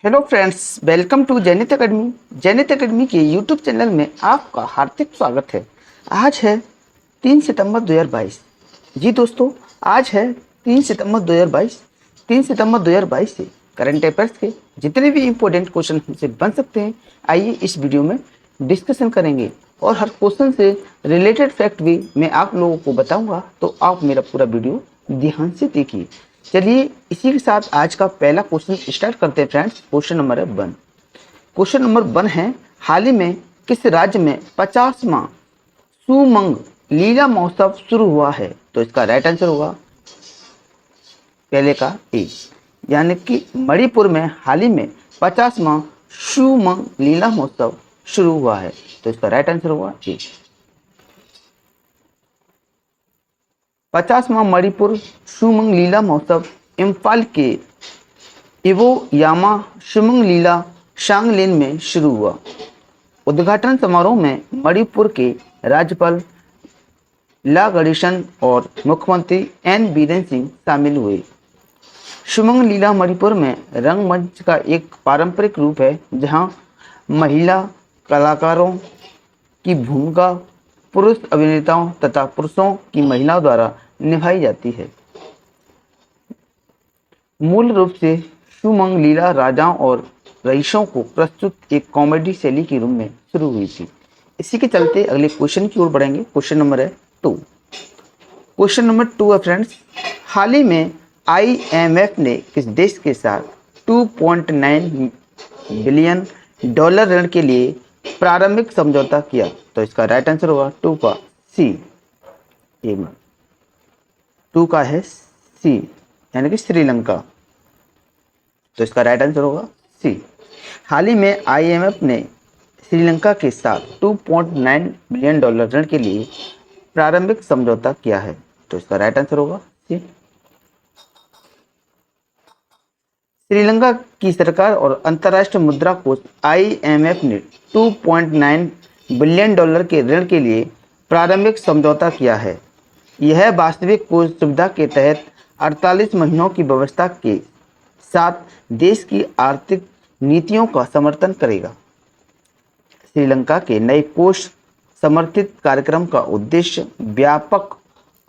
Hello friends, welcome to Jainit academy. Jainit academy के YouTube channel में आपका हार्दिक स्वागत है। आज है 3 सितंबर 2022। जी दोस्तों, आज है 3 सितंबर 2022। 3 सितंबर 2022 से करंट अफेयर्स के जितने भी इम्पोर्टेंट क्वेश्चन हमसे बन सकते हैं, आइए इस वीडियो में डिस्कशन करेंगे और हर क्वेश्चन से रिलेटेड फैक्ट भी मैं आप लोगों को बताऊंगा, तो आप मेरा पूरा वीडियो ध्यान से देखिए। चलिए इसी के साथ आज का पहला क्वेश्चन स्टार्ट करते हैं फ्रेंड्स। क्वेश्चन नंबर है 1। क्वेश्चन नंबर 1 है, हाल ही में किस राज्य में 50वां सुमंग लीला महोत्सव शुरू हुआ है? तो इसका राइट आंसर होगा पहले का ए, यानी कि मणिपुर में हाल ही में 50वां सुमंग लीला महोत्सव शुरू हुआ है। तो इसका राइट आंसर होगा ए। 50वां मणिपुर सुमंग लीला महोत्सव इम्फाल के इवो यामा सुमंग लीला शांगलिन में शुरू हुआ। उद्घाटन समारोह में मणिपुर के राज्यपाल ला गणेशन और मुख्यमंत्री एन बीरेन सिंह शामिल हुए। सुमंग लीला मणिपुर में रंगमंच का एक पारंपरिक रूप है जहां महिला कलाकारों की भूमिका पुरुष अभिनेताओं तथा पुरुषों की महिलाओं द्वारा निभाई जाती है। मूल रूप से सुमंग लीला राजाओं और रईसों को प्रस्तुत एक कॉमेडी शैली के रूप में शुरू हुई थी। इसी के चलते अगले क्वेश्चन की ओर बढ़ेंगे। क्वेश्चन नंबर है 2। क्वेश्चन नंबर 2 है फ्रेंड्स, हाल ही में आईएमएफ ने किस देश के साथ 2.9 बिलियन डॉलर ऋण के लिए प्रारंभिक समझौता किया? तो इसका राइट आंसर होगा 2 का सी। 2 का है सी, यानी कि श्रीलंका। तो इसका राइट आंसर होगा सी। हाल ही में आईएमएफ ने श्रीलंका के साथ 2.9 बिलियन डॉलर ऋण के लिए प्रारंभिक समझौता किया है। तो इसका राइट आंसर होगा सी। श्रीलंका की सरकार और अंतर्राष्ट्रीय मुद्रा कोष आईएमएफ ने 2.9 बिलियन डॉलर के ऋण के लिए प्रारंभिक समझौता किया है। यह वास्तविक कोष सुविधा के तहत 48 महीनों की व्यवस्था के साथ देश की आर्थिक नीतियों का समर्थन करेगा। श्रीलंका के नए कोष समर्थित कार्यक्रम का उद्देश्य व्यापक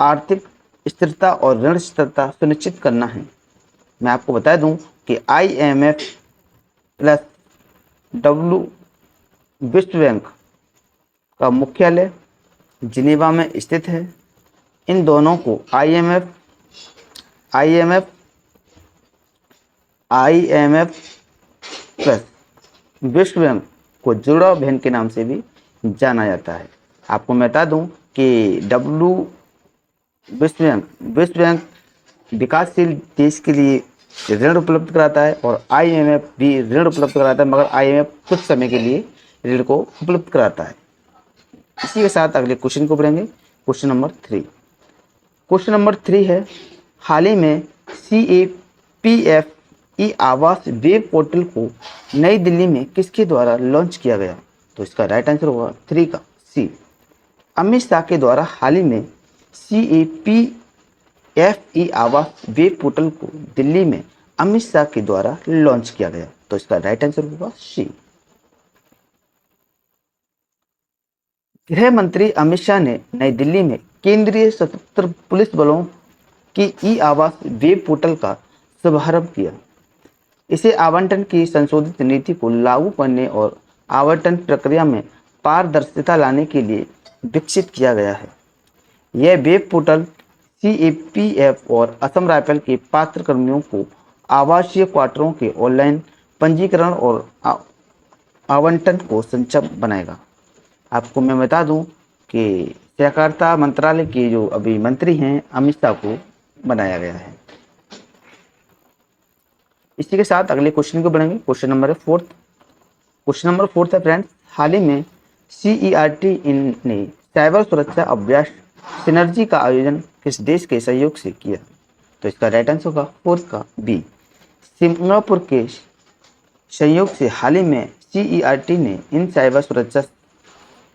आर्थिक स्थिरता और ऋण स्थिरता सुनिश्चित करना है। मैं आपको बता दूं कि आईएमएफ प्लस डब्ल्यू विश्व बैंक का मुख्यालय जिनेवा में स्थित है। इन दोनों को आईएमएफ प्लस विश्व बैंक को जुड़ा बहन के नाम से भी जाना जाता है। आपको मैं बता दूं कि विश्व बैंक विकासशील देश के लिए ऋण उपलब्ध कराता है और आईएमएफ भी ऋण उपलब्ध कराता है, मगर आईएमएफ कुछ समय के लिए ऋण को उपलब्ध कराता है। इसी के साथ अगले क्वेश्चन को बढ़ेंगे। Question number 3। क्वेश्चन नंबर 3 है, हाल ही में CAPF ई आवास वेब पोर्टल को नई दिल्ली में किसके द्वारा लॉन्च किया गया? तो इसका राइट आंसर होगा 3 का सी। अमित शाह के द्वारा हाल ही में CAPF ई आवास वेब पोर्टल को दिल्ली में अमित शाह के द्वारा लॉन्च किया गया। तो इसका राइट आंसर होगा सी। गृह मंत्री अमित शाह ने नई दिल्ली में केंद्रीय सशस्त्र पुलिस बलों की ई आवास वेब पोर्टल का शुभारंभ किया। इसे आवंटन की संशोधित नीति को लागू करने और आवंटन प्रक्रिया में पारदर्शिता लाने के लिए विकसित किया गया है। यह वेब पोर्टल CAPF और असम राइफल के पात्र कर्मियों को आवासीय क्वार्टरों के ऑनलाइन पंजीकरण और आवंटन को सक्षम बनाएगा। आपको मैं बता दूं कि सहकारिता मंत्रालय के जो अभी मंत्री हैं अमित शाह को बनाया गया है। इसी के साथ अगले क्वेश्चन को बढ़ेंगे। Question number 4। क्वेश्चन नंबर 4 है फ्रेंड्स, हाल ही में CERT ने साइबर सुरक्षा अभ्यास सिनर्जी का आयोजन किस देश के सहयोग से किया? तो इसका राइट आंसर होगा 4 का बी। सिंगापुर के सहयोग से हाल ही में CERT ने इन साइबर सुरक्षा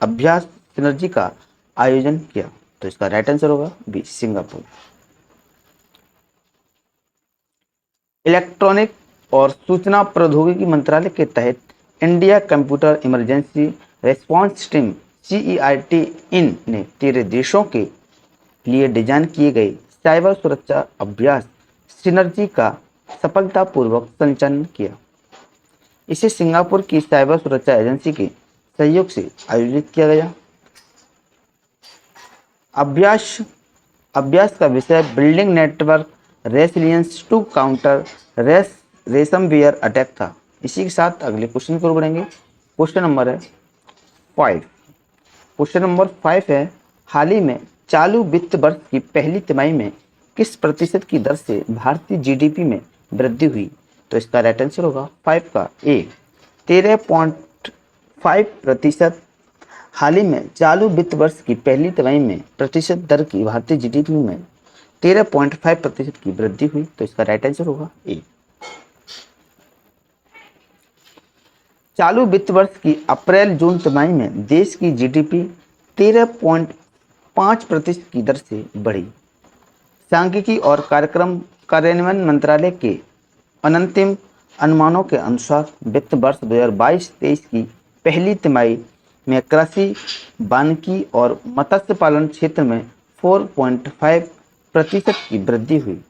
अभ्यास सिनर्जी का आयोजन किया। तो इसका राइट आंसर होगा बी, सिंगापुर। इलेक्ट्रॉनिक और सूचना प्रौद्योगिकी मंत्रालय के तहत India computer emergency response team CERT इन ने 13 देशों के लिए डिजाइन किए गए साइबर सुरक्षा अभ्यास सिनर्जी का सफलतापूर्वक संचालन किया। इसे सिंगापुर की साइबर सुरक्षा एजेंसी के सहयोग से आयोजित किया गया। अभ्यास अभ्यास का विषय building network resilience to counter ransomware attack था। इसी के साथ अगले क्वेश्चन की ओर बढ़ेंगे। क्वेश्चन नंबर है 5। क्वेश्चन नंबर 5 है, हाल ही में चालू वित्त वर्ष की पहली तिमाही में किस प्रतिशत की दर से भारतीय GDP में वृद्धि हुई? तो इसका राइट आंसर होगा 5 का ए 13.5%। हाल ही में चालू वित्त वर्ष की पहली तिमाही में प्रतिशत दर की भारतीय GDP में 13.5% की वृद्धि हुई। तो इसका राइट आंसर होगा ए। चालू वित्त वर्ष की अप्रैल जून तिमाही में देश की GDP 13.5% की दर से बढ़ी। सांख्यिकी और कार्यक्रम कार्यान्वयन मंत्रालय के अंतिम अनुमानों के अनुसार वित्त वर्ष 2022-23 की पहली तिमाही में कृषि, वानिकी और मत्स्य पालन क्षेत्र में 4.5% की वृद्धि हुई।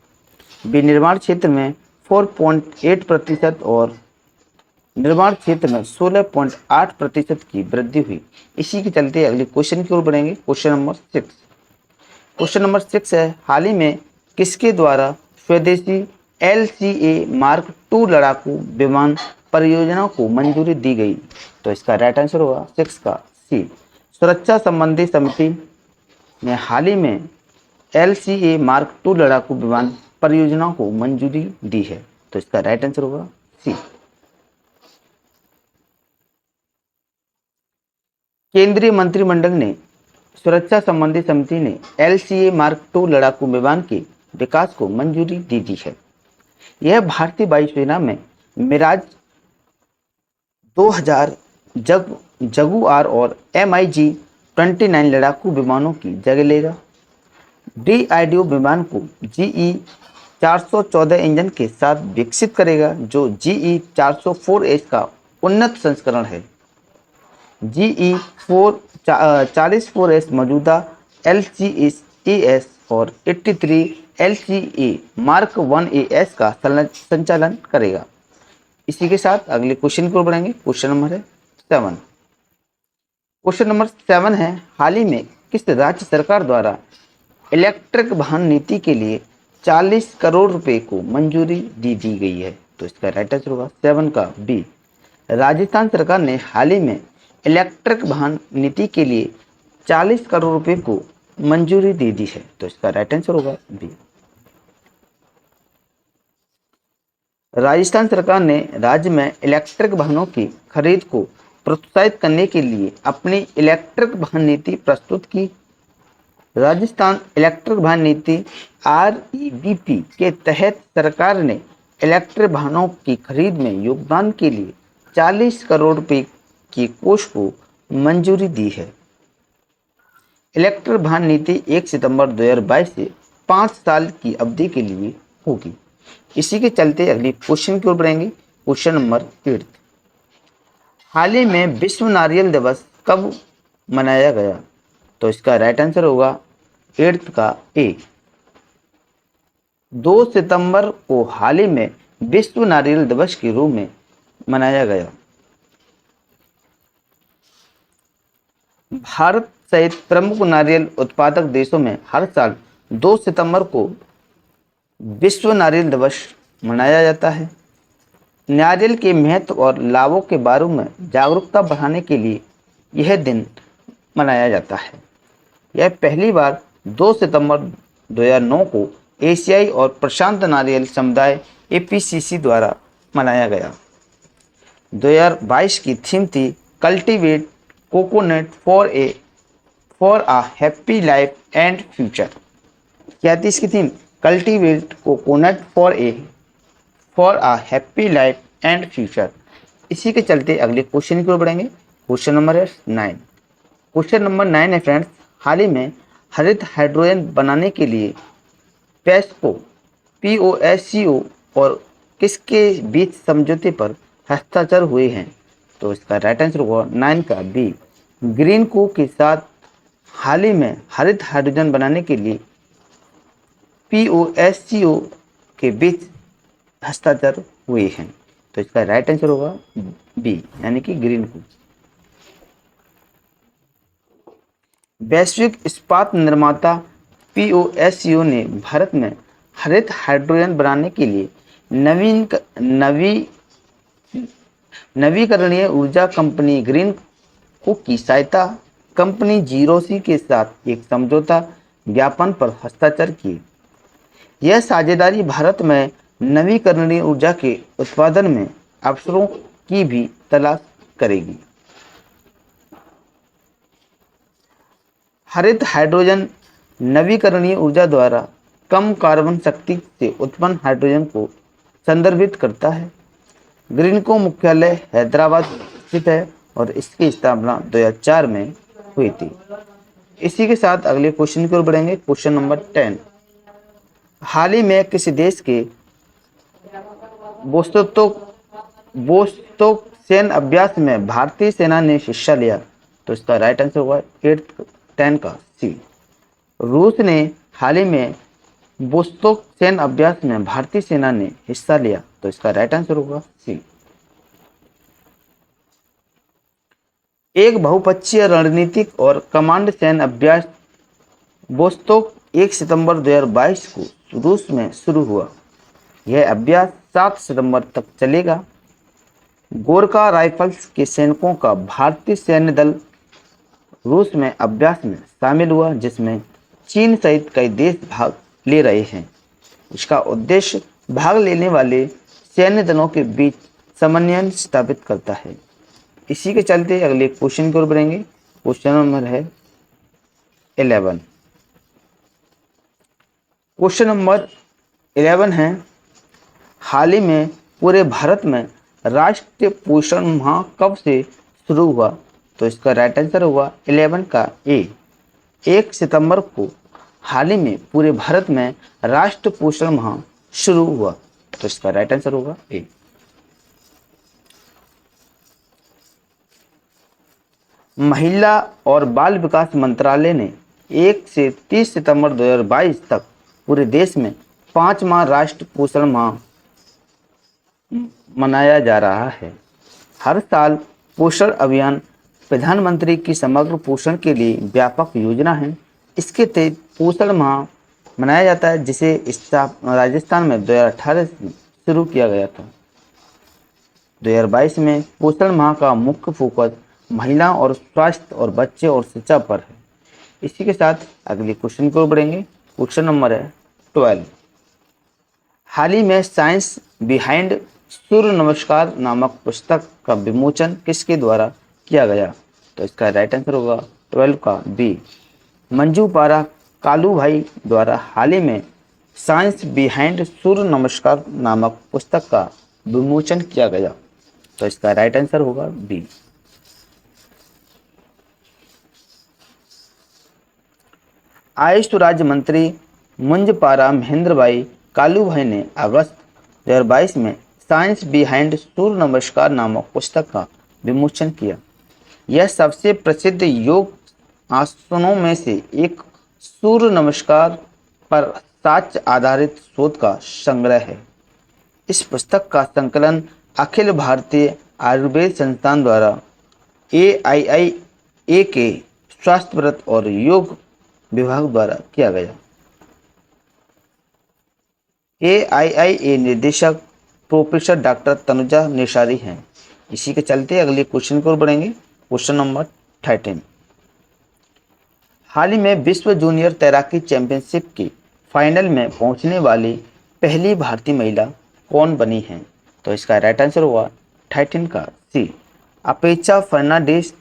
विनिर्माण क्षेत्र में 4.8% और निर्माण क्षेत्र में 16.8% की वृद्धि हुई। इसी के चलते अगले क्वेश्चन की ओर बढ़ेंगे। Question number 6। क्वेश्चन नंबर 6 है, हाल ही में किसके द्वारा स्वदेशी LCA Mark II लड़ाकू विमान परियोजना को मंजूरी दी गई? तो इसका राइट आंसर होगा 6 का सी। सुरक्षा संबंधी समिति ने हाल ही में LCA Mark II लड़ाकू विमान परियोजना को मंजूरी दी है। तो इसका राइट आंसर होगा सी। केंद्रीय मंत्रिमंडल ने सुरक्षा संबंधी समिति ने LCA Mark II लड़ाकू विमान के विकास को मंजूरी दी है। यह भारतीय वायुसेना में मिराज 2000 जगुआर और MiG-29 लड़ाकू विमानों की जगह लेगा। DRDO विमान को GE 414 इंजन के साथ विकसित करेगा, जो GE 404S का उन्नत संस्करण है। GE 44S मौजूदा LCAS और 83 LCA Mark 1AS का संचालन करेगा। इसी के साथ अगले क्वेश्चन की ओर बढ़ेंगे। क्वेश्चन नंबर है 7। क्वेश्चन नंबर 7 है, हाल ही में किस राज्य सरकार द्वारा इलेक्ट्रिक वाहन नीति के लिए 40 करोड़ रुपए को मंजूरी दी गई है? तो इसका राइट आंसर होगा 7 का बी। राजस्थान सरकार ने हाल ही में इलेक्ट्रिक वाहन नीति के लिए 40 करोड़ रुपए को मंजूरी दी है। तो इसका राइट आंसर होगा बी। राजस्थान सरकार ने राज्य में इलेक्ट्रिक वाहनों की खरीद को प्रोत्साहित करने के लिए अपनी इलेक्ट्रिक वाहन नीति प्रस्तुत की। राजस्थान इलेक्ट्रिक वाहन नीति REVP के तहत सरकार ने इलेक्ट्रिक वाहनों की खरीद में योगदान के लिए 40 करोड़ रुपए की कोष को मंजूरी दी है। इलेक्ट्रिक वाहन नीति 1 सितंबर 2022 से 5 साल की अवधि के लिए होगी। इसी के चलते अगली क्वेश्चन की ओर बढ़ेंगे। Question number 8। हाल ही में विश्व नारियल दिवस कब मनाया गया? तो इसका राइट आंसर होगा 8 का ए 2 सितंबर को हाल ही में विश्व नारियल दिवस के रूप में मनाया गया। भारत सहित प्रमुख नारियल उत्पादक देशों में हर साल 2 सितंबर को विश्व नारियल दिवस मनाया जाता है। नारियल के महत्व और लाभों के बारे में जागरूकता बढ़ाने के लिए यह दिन मनाया जाता है। यह पहली बार 2 सितंबर 2009 को एशियाई और प्रशांत नारियल समुदाय APCC द्वारा मनाया गया। 2022 की थीम थी cultivate coconut for a happy life and future. क्या थी इसकी theme? Cultivate coconut for a happy life and future. इसी के चलते अगले क्वेश्चन की ओर बढ़ेंगे। क्वेश्चन नंबर है 9। क्वेश्चन नंबर 9 है फ्रेंड्स, हाल ही में हरित हाइड्रोजन बनाने के लिए POSCO और किसके बीच समझौते पर हस्ताक्षर हुए हैं? तो इसका राइट आंसर होगा 9 का बी, ग्रीनको के साथ हाल ही में हरित हाइड्रोजन बनाने के लिए पीओएससीओ के बीच हस्ताक्षर हुए हैं। तो इसका राइट आंसर होगा बी, यानी कि ग्रीनको। वैश्विक इस्पात निर्माता पीओएससीओ ने भारत में हरित हाइड्रोजन बनाने के लिए नवीकरणीय ऊर्जा कंपनी ग्रीनको की सहायता कंपनी जीरोसी के साथ एक समझौता ज्ञापन पर हस्ताक्षर किए। यह साझेदारी भारत में नवीकरणीय ऊर्जा के उत्पादन में अवसरों की भी तलाश करेगी। हरित हाइड्रोजन नवीकरणीय ऊर्जा द्वारा कम कार्बन शक्ति से उत्पन्न हाइड्रोजन को संदर्भित करता है। ग्रीनको मुख्यालय हैदराबाद स्थित है और इसकी स्थापना 2004 में हुई थी। इसी के साथ अगले क्वेश्चन की ओर बढ़ेंगे। क्वेश्चन नंबर 10, हाल ही में किसी देश के वोस्तोक सैन्य अभ्यास में भारतीय सेना ने हिस्सा लिया? तो इसका राइट आंसर होगा 10 का सी, रूस ने हाल ही में वोस्तोक सैन्य अभ्यास में भारतीय सेना ने हिस्सा लिया। तो इसका राइट आंसर होगा सी। एक बहुपक्षीय रणनीतिक और कमांड सैन्य अभ्यास वोस्तोक 1 सितंबर 2022 को रूस में शुरू हुआ। यह अभ्यास 7 सितंबर तक चलेगा। गोरखा राइफल्स के सैनिकों का भारतीय सैन्य दल रूस में अभ्यास में शामिल हुआ, जिसमें चीन सहित कई देश भाग ले रहे हैं। इसका उद्देश्य भाग लेने वाले सैन्य दलों के बीच समन्वय स्थापित करता है। इसी के चलते अगले क्वेश्चन की ओर बढ़ेंगे। क्वेश्चन नंबर है 11। क्वेश्चन नंबर 11 है, हाल ही में पूरे भारत में राष्ट्रीय पोषण माह कब से शुरू हुआ? तो इसका राइट आंसर होगा 11 का ए, 1 सितंबर को हाल ही में पूरे भारत में राष्ट्रीय पोषण माह शुरू हुआ। तो इसका राइट आंसर होगा ए। महिला और बाल विकास मंत्रालय ने 1 से 30 सितंबर 2022 तक पूरे देश में 5वां राष्ट्रीय पोषण माह मनाया जा रहा है। हर साल पोषण अभियान प्रधानमंत्री की समग्र पोषण के लिए व्यापक योजना है। इसके तहत पोषण माह मनाया जाता है, जिसे राजस्थान में 2018 से शुरू किया गया था। 2022 में पोषण माह का मुख्य फोकस महिला और स्वास्थ्य और बच्चे और शिक्षा पर है। इसी के साथ अगले क्वेश्चन की ओर बढ़ेंगे। क्वेश्चन नंबर है 12। हाल ही में साइंस बिहाइंड सूर्य नमस्कार नामक पुस्तक का विमोचन किसके द्वारा किया गया? तो इसका राइट आंसर होगा 12 का बी, मंजू पारा कालू भाई द्वारा हाल ही में साइंस बिहाइंड सूर्य नमस्कार नामक पुस्तक का विमोचन किया गया। तो इसका राइट आंसर होगा बी। आयुष राज्य मंत्री मुंजपारा महेंद्र भाई कालू भाई ने अगस्त 2022 में साइंस बिहाइंड सूर्य नमस्कार नामक पुस्तक का विमोचन किया। यह सबसे प्रसिद्ध योग आसनों में से एक सूर्य नमस्कार पर साक्ष्य आधारित शोध का संग्रह है। इस पुस्तक का संकलन अखिल भारतीय आयुर्वेद संस्थान द्वारा AIIA के स्वास्थ्य व्रत और योग विभाग द्वारा किया गया। AIIA निर्देशक प्रोफेसर डॉक्टर तनुजा निसारी हैं। इसी के चलते अगले क्वेश्चन की ओर बढ़ेंगे। Question number 13। हाल ही में विश्व जूनियर तैराकी चैंपियनशिप की फाइनल में पहुंचने वाली पहली भारतीय महिला कौन बनी है? तो इसका राइट आंसर होगा 13 का सी, अपेक्षा फर्नांडिस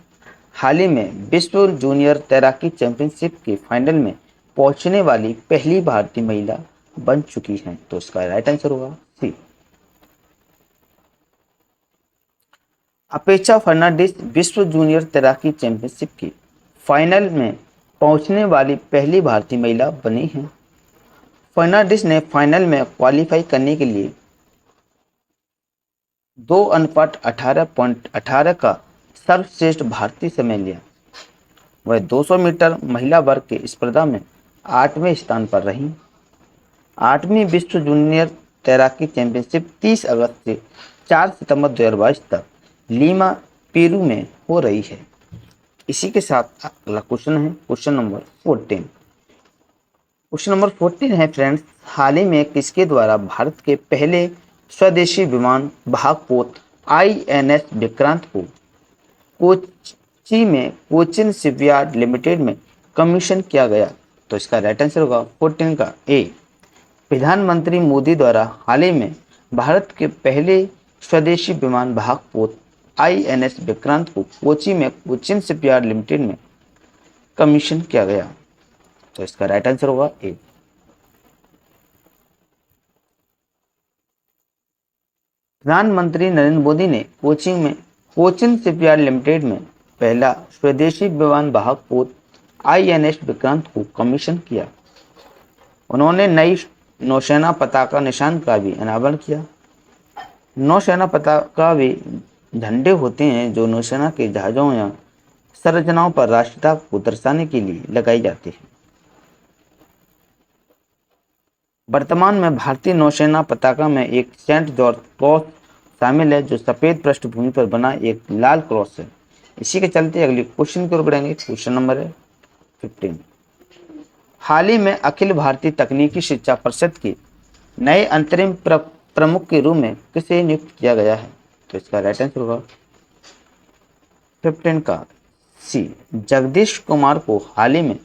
हाल ही में विश्व जूनियर तैराकी चैंपियनशिप के फाइनल में पहुंचने वाली पहली भारतीय महिला बन चुकी हैं। तो इसका राइट आंसर होगा सी, अपेक्षा फर्नांडिस विश्व जूनियर तैराकी चैंपियनशिप की फाइनल में पहुंचने वाली पहली भारतीय महिला बनी हैं। फर्नांडिस ने फाइनल में क्वालीफाई करने के लिए 2:18.18 का सर्वश्रेष्ठ भारतीय समय लिया। वह 200 मीटर महिला वर्ग की स्पर्धा में 8वें स्थान पर रहीं। 8वीं विश्व जूनियर तैराकी चैंपियनशिप 30 अगस्त से 4 सितंबर 2022 तक लीमा, पेरू में हो रही है। इसी के साथ अगला क्वेश्चन है क्वेश्चन नंबर 14। क्वेश्चन नंबर 14 है फ्रेंड्स, हाल ही में किसके द्वारा भारत के पहले स्वदेशी विमान वाहक पोत INS विक्रांत को कोच्चि में कोचिन शिपयार्ड लिमिटेड में कमीशन किया गया? तो इसका राइट आंसर होगा 14 का ए। प्रधानमंत्री मोदी द्वारा हाल ही में भारत के पहले स्वदेशी विमान वाहक पोत INS विक्रांत को कोच्चि में कोचिन शिपयार्ड लिमिटेड में कमीशन किया गया। तो इसका राइट आंसर होगा ए। प्रधानमंत्री नरेंद्र मोदी ने कोचिन शिपयार्ड लिमिटेड में पहला स्वदेशी विमान वाहक पोत INS विक्रांत को कमीशन किया। उन्होंने नई नौसेना पताका निशान का भी अनावरण किया। नौसेना पताका वे झंडे होते हैं जो नौसेना के जहाजों या संरचनाओं पर राष्ट्रीयता को दर्शाने के लिए लगाई जाती है। वर्तमान में भारतीय नौसेना पताका में एक सेंट जॉर्ज क्रॉस शामिल है जो सफेद पृष्ठभूमि पर बना एक लाल क्रॉस है। इसी के चलते अगले क्वेश्चन की ओर बढ़ेंगे। क्वेश्चन नंबर है 15। हाल ही में अखिल भारतीय तकनीकी शिक्षा परिषद के नए अंतरिम प्रमुख के रूप में किसे नियुक्त किया गया है? तो इसका राइट आंसर होगा 15 का सी, जगदीश कुमार को हाल ही में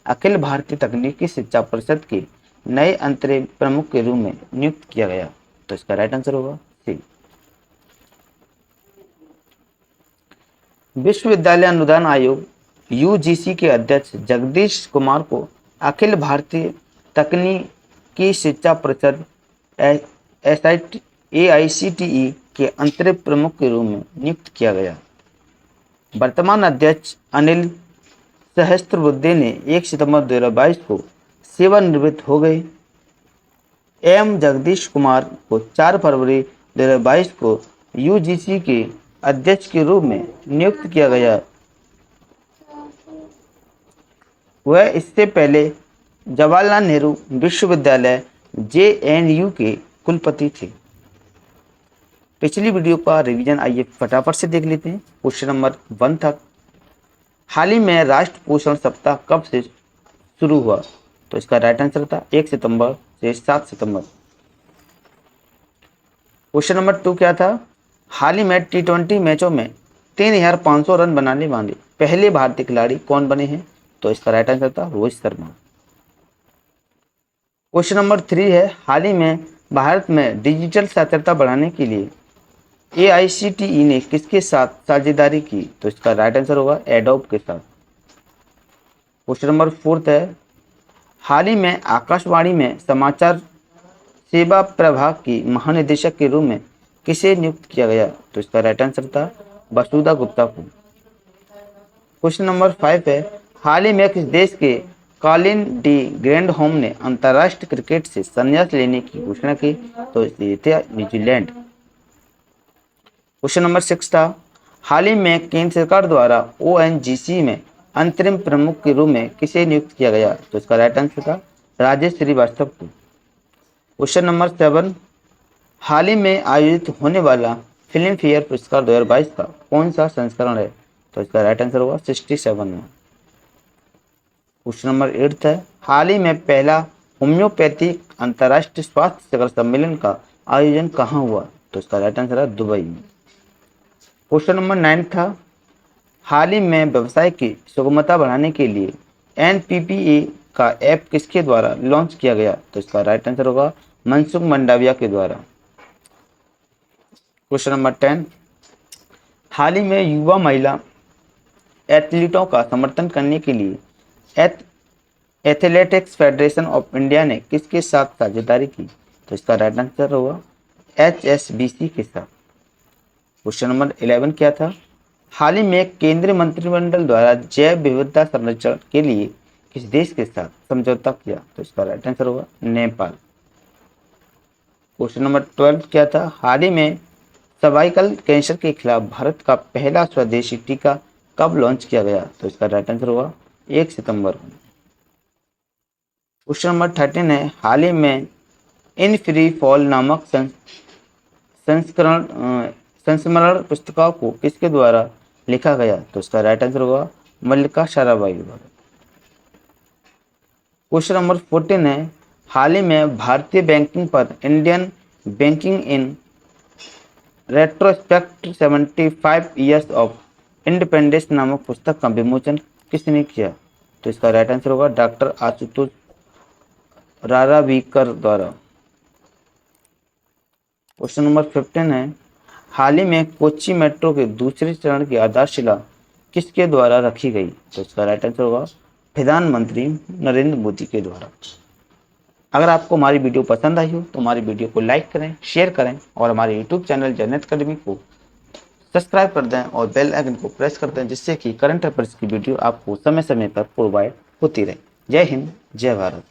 अखिल भारतीय तकनीकी शिक्षा परिषद के नए अंतरिम प्रमुख के रूप में नियुक्त किया गया। तो इसका राइट आंसर होगा सी। विश्वविद्यालय अनुदान आयोग UGC के अध्यक्ष जगदीश कुमार को अखिल भारतीय तकनीकी शिक्षा परिषद AICTE के अंतरिम प्रमुख के रूप में नियुक्त किया गया। वर्तमान अध्यक्ष अनिल सहस्त्रबुद्धे ने 1 सितंबर 2022 को सेवानिवृत्त हो गए। जगदीश कुमार को 4 फरवरी 2022 को UGC के अध्यक्ष के रूप में नियुक्त किया गया। वह इससे पहले जवाहरलाल नेहरू विश्वविद्यालय JNU के कुलपति थे। पिछली वीडियो का रिवीजन आइए फटाफट से देख लेते हैं। क्वेश्चन नंबर 1 तक, हाल ही में राष्ट्र पोषण सप्ताह कब से शुरू हुआ? तो इसका राइट आंसर था 1 सितंबर से 7 सितंबर। क्वेश्चन नंबर 2 क्या था? हाल ही में T20 मैचों में 3500 रन बनाने वाले पहले भारतीय खिलाड़ी कौन बने हैं? तो इसका राइट आंसर था रोहित शर्मा। क्वेश्चन नंबर 3 है, हाल ही में भारत में डिजिटल साक्षरता बढ़ाने के लिए AICTE ने किसके साथ साझेदारी की? तो इसका राइट आंसर होगा एडोब के साथ। क्वेश्चन नंबर 4 है, हाल ही में आकाशवाणी में समाचार सेवा प्रभाग की महानिदेशक के रूप में किसे नियुक्त किया गया? तो इसका राइट आंसर था वसुधा गुप्ता को। क्वेश्चन नंबर 5 है, हाल ही में किस देश के कॉलिन डी ग्रैंडहोम ने अंतर्राष्ट्रीय क्रिकेट से संन्यास लेने की घोषणा की? तो ये थे न्यूजीलैंड। क्वेश्चन नंबर 6 था, हाल ही में केंद्र सरकार द्वारा ONGC में अंतरिम प्रमुख के रूप में किसे नियुक्त किया गया? तो इसका राइट आंसर था राजेश श्रीवास्तव को। क्वेश्चन नंबर 7, हाल ही में आयोजित होने वाला फिल्म फेयर पुरस्कार 2022 का कौन सा संस्करण है? तो इसका राइट आंसर होगा 67 में। क्वेश्चन नंबर 8 है, हाल ही में पहला होम्योपैथिक अंतर्राष्ट्रीय स्वास्थ्य शिखर सम्मेलन का आयोजन कहाँ हुआ? तो इसका राइट आंसर है दुबई में। क्वेश्चन नंबर 9 था, हाल ही में व्यवसाय की सुगमता बढ़ाने के लिए NPPA का ऐप किसके द्वारा लॉन्च किया गया? तो इसका राइट आंसर होगा मनसुख मंडाविया के द्वारा। क्वेश्चन नंबर 10, हाल ही में युवा महिला एथलीटों का समर्थन करने के लिए एथलेटिक्स फेडरेशन ऑफ इंडिया ने किसके साथ साझेदारी की? तो इसका राइट आंसर होगा HSBC के साथ। क्वेश्चन नंबर 11 क्या था, हाल ही में केंद्रीय मंत्रिमंडल द्वारा जैव विविधता संरक्षण के लिए किस देश के साथ समझौता किया? तो इसका राइट आंसर होगा नेपाल। क्वेश्चन नंबर 12 क्या था, हाल ही में सर्वाइकल कैंसर के खिलाफ भारत का पहला स्वदेशी टीका कब लॉन्च किया गया? तो इसका राइट आंसर होगा 1 सितंबर को। क्वेश्चन नंबर 13 है, हाल ही में इन फ्री फॉल नामक संस्करण संस्मरण पुस्तिका को किसके द्वारा लिखा गया? तो इसका राइट आंसर होगा मल्लिका साराभाई द्वारा। क्वेश्चन नंबर 14 है, हाल ही में भारतीय बैंकिंग पर Indian banking in retrospect 75 years of independence नामक पुस्तक का विमोचन किसने किया? तो इसका राइट आंसर होगा डॉक्टर आशुतोष रारावीकर द्वारा। क्वेश्चन नंबर 15 है, हाल ही में कोच्चि मेट्रो के दूसरे चरण की आधारशिला किसके द्वारा रखी गई? तो इसका राइट आंसर होगा प्रधानमंत्री नरेंद्र मोदी के द्वारा। अगर आपको हमारी वीडियो पसंद आई हो तो हमारी वीडियो को लाइक करें, शेयर करें और हमारे यूट्यूब चैनल जनहित अकेडमी को सब्सक्राइब कर दें और बेल आइकन को प्रेस कर दें, जिससे कि करंट अफेयर्स की वीडियो आपको समय समय पर प्रोवाइड होती रहे। जय हिंद, जय भारत।